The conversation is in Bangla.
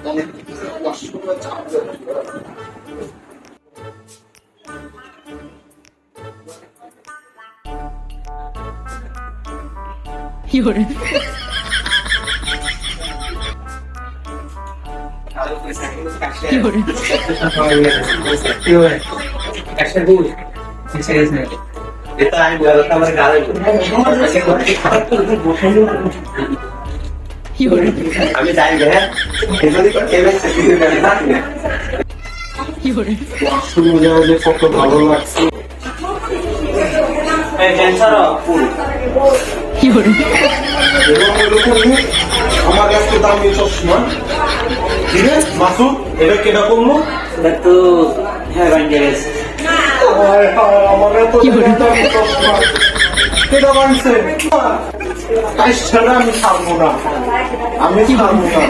অনেক কষ্ট করে চাপ এটা আমি আমার গালে আমি যাই ভাইয়া যে কত ভালো লাগছে আমার কাছে দামি চশমা মাসুদ এটা কেটা করলো তো হ্যাঁ ভাঙ্গে গেছে আমার এত দামি চশমা কেটা বানছে তাই সেটা আমি ছাড়বো না আমি ছাড়বো না